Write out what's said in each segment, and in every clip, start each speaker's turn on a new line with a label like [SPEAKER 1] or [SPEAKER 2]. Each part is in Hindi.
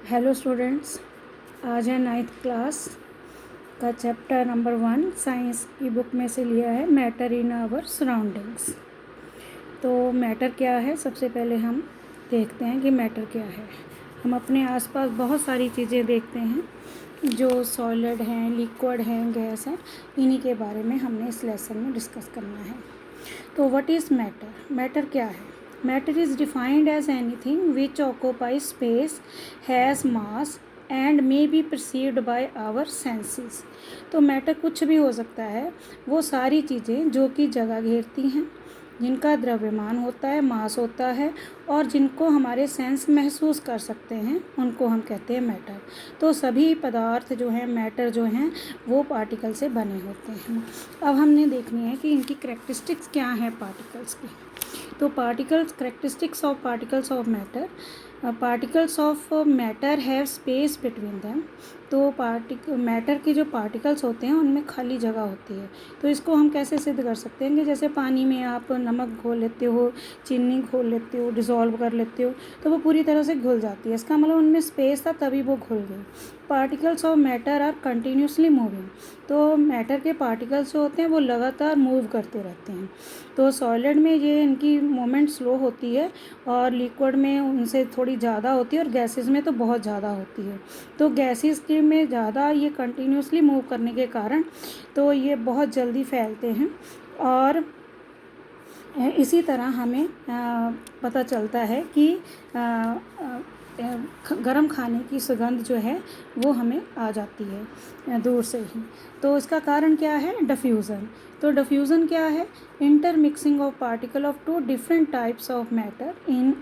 [SPEAKER 1] हेलो स्टूडेंट्स, आज है 9th क्लास का चैप्टर नंबर 1 साइंस की बुक में से लिया है मैटर इन आवर सराउंडिंग्स। तो मैटर क्या है, सबसे पहले हम देखते हैं कि मैटर क्या है। हम अपने आसपास बहुत सारी चीज़ें देखते हैं जो सॉलिड हैं, लिक्विड हैं, गैस हैं। इन्हीं के बारे में हमने इस लेसन में डिस्कस करना है। तो व्हाट इज़ मैटर? मैटर क्या है? Matter is defined as anything which occupies space, has mass and may be perceived by our senses. तो मैटर कुछ भी हो सकता है, वो सारी चीज़ें जो कि जगह घेरती हैं, जिनका द्रव्यमान होता है, मास होता है और जिनको हमारे सेंस महसूस कर सकते हैं, उनको हम कहते हैं मैटर। तो सभी पदार्थ जो हैं, मैटर जो हैं, वो पार्टिकल से बने होते हैं। अब हमने देखनी है कि इनकी करैक्टरिस्टिक्स क्या हैं पार्टिकल्स की। तो particles, characteristics of particles of matter. Particles of matter have space between them. तो मैटर के जो पार्टिकल्स होते हैं उनमें खाली जगह होती है। तो इसको हम कैसे सिद्ध कर सकते हैं कि जैसे पानी में आप नमक घोल लेते हो, चीनी घोल लेते हो, डिज़ोल्व कर लेते हो, तो वो पूरी तरह से घुल जाती है। इसका मतलब उनमें स्पेस था तभी वो घुल गई। Particles of matter are continuously moving. तो मैटर के पार्टिकल्स जो होते हैं वो लगातार मूव करते रहते हैं। तो सॉलिड में ये इनकी मूवमेंट स्लो होती है और लिक्विड में उनसे थोड़ी ज़्यादा होती है और गैसेस में तो बहुत ज़्यादा होती है। तो गैसेस के में ज़्यादा ये कंटिन्यूसली मूव करने के कारण तो ये बहुत जल्दी फैलते हैं। और इसी तरह हमें पता चलता है कि गरम खाने की सुगंध जो है वो हमें आ जाती है दूर से ही। तो इसका कारण क्या है? डिफ्यूज़न। तो डिफ्यूज़न क्या है? Intermixing of particle of two different types of matter in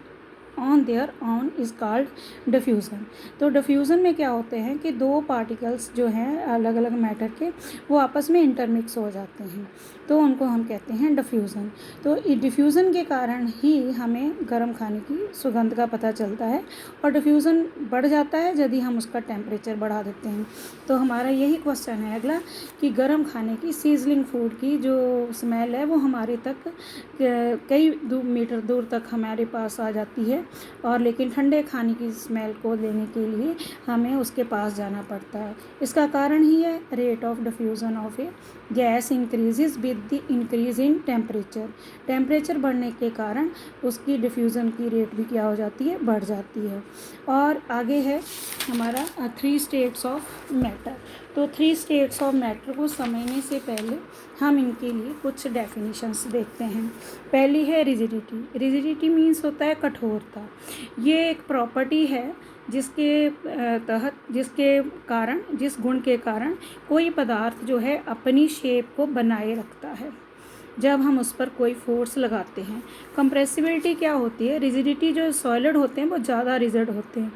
[SPEAKER 1] on their on is called diffusion. तो डिफ्यूज़न में क्या होते हैं कि दो पार्टिकल्स जो हैं अलग अलग मैटर के, वो आपस में इंटरमिक्स हो जाते हैं, तो उनको हम कहते हैं डिफ्यूज़न। तो डिफ्यूज़न के कारण ही हमें गर्म खाने की सुगंध का पता चलता है। और डिफ्यूज़न बढ़ जाता है यदि हम उसका टेम्परेचर बढ़ा देते हैं। तो हमारा यही क्वेश्चन है अगला कि गर्म खाने की, सीजलिंग फूड की जो स्मेल है वो हमारे तक कई मीटर दूर तक हमारे पास आ जाती है, और लेकिन ठंडे खाने की स्मेल को लेने के लिए हमें उसके पास जाना पड़ता है। इसका कारण ही है rate of diffusion of A gas increases with the increase in temperature. Temperature बढ़ने के कारण उसकी डिफ्यूज़न की रेट भी क्या हो जाती है? बढ़ जाती है। और आगे है हमारा 3 स्टेट्स ऑफ मैटर। तो 3 स्टेट्स ऑफ मैटर को समझने से पहले हम इनके लिए कुछ डेफिनेशंस देखते हैं। पहली है रिजिडिटी। रिजिडिटी मीन्स होता है कठोरता। ये एक प्रॉपर्टी है जिसके कारण, जिस गुण के कारण कोई पदार्थ जो है अपनी शेप को बनाए रखता है जब हम उस पर कोई फोर्स लगाते हैं। कंप्रेसिबिलिटी क्या होती है? रिजिडिटी, जो सॉलिड होते हैं वो ज़्यादा रिजिड होते हैं,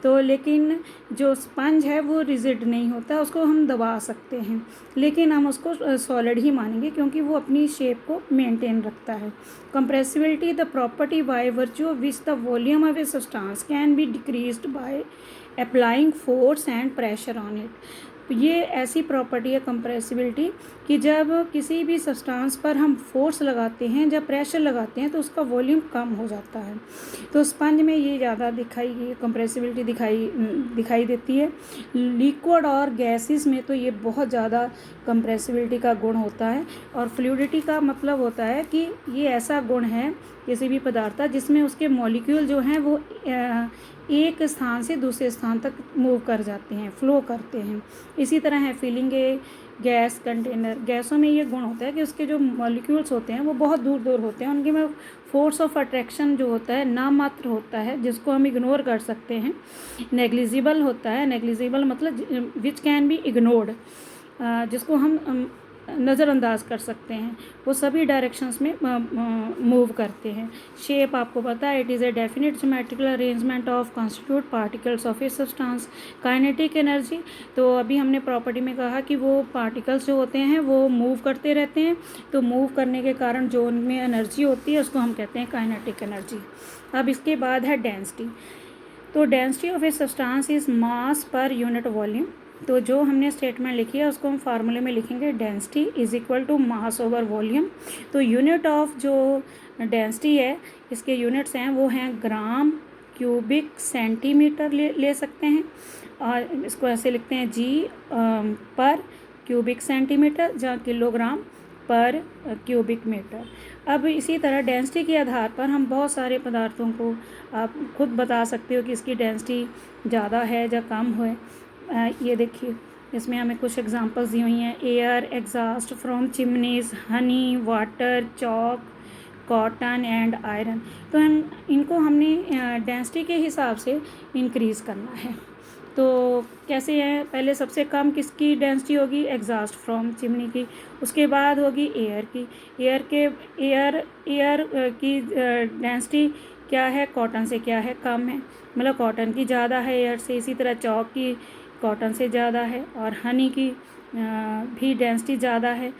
[SPEAKER 1] तो लेकिन जो स्पंज है वो रिजिड नहीं होता, उसको हम दबा सकते हैं, लेकिन हम उसको सॉलिड ही मानेंगे क्योंकि वो अपनी शेप को मेंटेन रखता है। Compressibility the property by virtue of which the volume of a substance can be decreased by applying force and pressure on it. ये ऐसी प्रॉपर्टी है कंप्रेसिबिलिटी कि जब किसी भी सब्सटेंस पर हम फोर्स लगाते हैं, जब प्रेशर लगाते हैं, तो उसका वॉल्यूम कम हो जाता है। तो स्पंज में ये ज़्यादा कंप्रेसिबिलिटी दिखाई देती है। लिक्विड और गैसेस में तो ये बहुत ज़्यादा कंप्रेसिबिलिटी का गुण होता है। और फ्लूइडिटी का मतलब होता है कि ये ऐसा गुण है किसी भी पदार्थ का जिसमें उसके मॉलिक्यूल जो हैं वो एक स्थान से दूसरे स्थान तक मूव कर जाते हैं, फ्लो करते हैं। इसी तरह है फीलिंग ए गैस कंटेनर। गैसों में ये गुण होता है कि उसके जो मॉलिक्यूल्स होते हैं वो बहुत दूर दूर होते हैं, उनके में फोर्स ऑफ अट्रैक्शन जो होता है नाम मात्र होता है, जिसको हम इग्नोर कर सकते हैं। नेग्लिजिबल होता है। नेग्लिजिबल मतलब विच कैन बी इग्नोर्ड, जिसको हम नज़रअंदाज कर सकते हैं। वो सभी डायरेक्शंस में मूव करते हैं। शेप आपको पता है, it is a definite geometrical arrangement of constitute particles of a substance. Kinetic energy, तो अभी हमने प्रॉपर्टी में कहा कि वो पार्टिकल्स जो होते हैं वो मूव करते रहते हैं, तो मूव करने के कारण जो उनमें एनर्जी होती है उसको हम कहते हैं काइनेटिक एनर्जी। अब इसके बाद है डेंसिटी। तो density of a substance is mass per unit volume. तो जो हमने स्टेटमेंट लिखी है उसको हम फार्मूले में लिखेंगे, density is equal to mass over volume. तो यूनिट ऑफ जो डेंसिटी है, इसके यूनिट्स हैं वो हैं ग्राम क्यूबिक सेंटीमीटर ले सकते हैं, और इसको ऐसे लिखते हैं जी पर क्यूबिक सेंटीमीटर, जहाँ किलोग्राम पर क्यूबिक मीटर। अब इसी तरह डेंसिटी के आधार पर हम बहुत सारे पदार्थों को आप खुद बता सकते हो कि इसकी डेंसिटी ज़्यादा है या कम है। ये देखिए, इसमें हमें कुछ एग्जांपल्स दी हुई हैं। Air exhaust from chimneys, Honey, water, chalk, cotton and iron. तो इनको हमने डेंसिटी के हिसाब से इंक्रीज़ करना है। तो कैसे है, पहले सबसे कम किसकी डेंसिटी होगी, एग्जॉस्ट फ्रॉम चिमनी की, उसके बाद होगी एयर की। एयर की डेंसिटी क्या है, कॉटन से क्या है, कम है, मतलब कॉटन की ज़्यादा है एयर से। इसी तरह चॉक की कॉटन से ज़्यादा है, और हनी की भी डेंसिटी ज़्यादा है,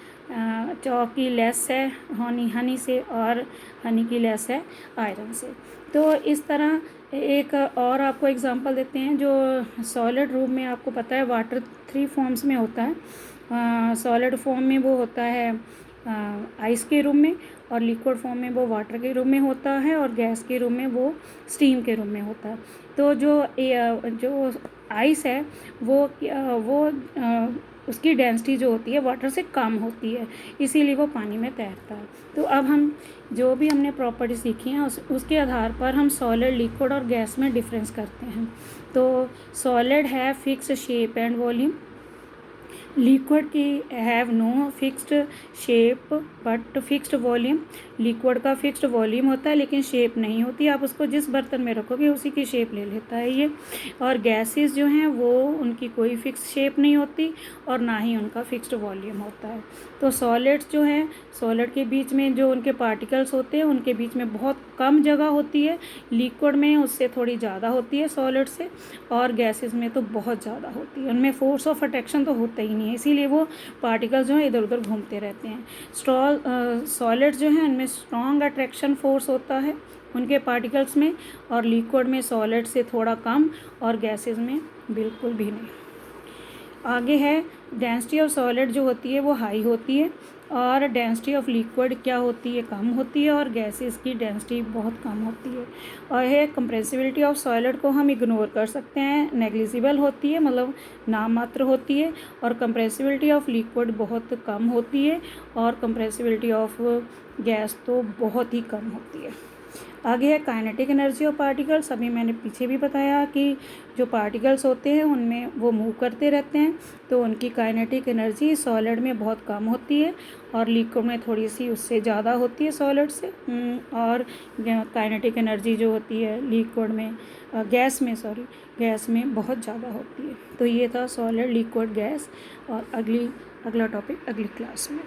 [SPEAKER 1] चॉक की लेस है हनी से, और हनी की लेस है आयरन से। तो इस तरह एक और आपको एग्जांपल देते हैं। जो सॉलिड रूप में आपको पता है वाटर 3 फॉर्म्स में होता है। सॉलिड फॉर्म में वो होता है आइस के रूप में, और लिक्विड फॉर्म में वो वाटर के रूप में होता है, और गैस के रूप में वो स्टीम के रूप में होता है। तो जो आइस है वो उसकी डेंसिटी जो होती है वाटर से कम होती है, इसीलिए वो पानी में तैरता है। तो अब हम जो भी हमने प्रॉपर्टी सीखी हैं उसके आधार पर हम सॉलिड, लिक्विड और गैस में डिफरेंस करते हैं। तो सॉलिड है fixed shape and volume, liquid की have no fixed shape but fixed volume. Liquid का फिक्स्ड वॉल्यूम होता है लेकिन शेप नहीं होती, आप उसको जिस बर्तन में रखोगे उसी की शेप ले लेता है ये। और गैसेस जो हैं वो उनकी कोई फिक्स शेप नहीं होती, और ना ही उनका फिक्स्ड वॉल्यूम होता है। तो सॉलिड्स जो हैं, सॉलिड के बीच में जो उनके पार्टिकल्स होते हैं उनके बीच में बहुत कम जगह होती है, लिक्विड में उससे थोड़ी ज़्यादा होती है सॉलिड से, और गैसेस में तो बहुत ज़्यादा होती है। उनमें फोर्स ऑफ अट्रैक्शन तो होता ही नहीं है, इसीलिए वो पार्टिकल्स जो हैं इधर उधर घूमते रहते हैं। सॉलिड्स जो हैं उनमें स्ट्रॉन्ग अट्रैक्शन फोर्स होता है उनके पार्टिकल्स में, और लिक्विड में सॉलिड से थोड़ा कम, और गैसेस में बिल्कुल भी नहीं। आगे है डेंसिटी ऑफ सॉलिड जो होती है वो हाई होती है, और डेंसिटी ऑफ लिक्विड क्या होती है, कम होती है, और गैसेस की डेंसिटी बहुत कम होती है। और है कंप्रेसिबिलिटी ऑफ सॉलिड को हम इग्नोर कर सकते हैं, नेग्लिजिबल होती है, मतलब नाम मात्र होती है। और कंप्रेसिबिलिटी ऑफ लिक्विड बहुत कम होती है, और कंप्रेसिबिलिटी ऑफ गैस तो बहुत ही कम होती है। आगे है काइनेटिक एनर्जी ऑफ पार्टिकल्स। अभी मैंने पीछे भी बताया कि जो पार्टिकल्स होते हैं उनमें वो मूव करते रहते हैं, तो उनकी काइनेटिक एनर्जी सॉलिड में बहुत कम होती है, और लिक्विड में थोड़ी सी उससे ज़्यादा होती है सॉलिड से। और काइनेटिक एनर्जी जो होती है लिक्विड में गैस में बहुत ज़्यादा होती है। तो ये था सॉलिड, लिक्विड, गैस। और अगला टॉपिक अगली क्लास में।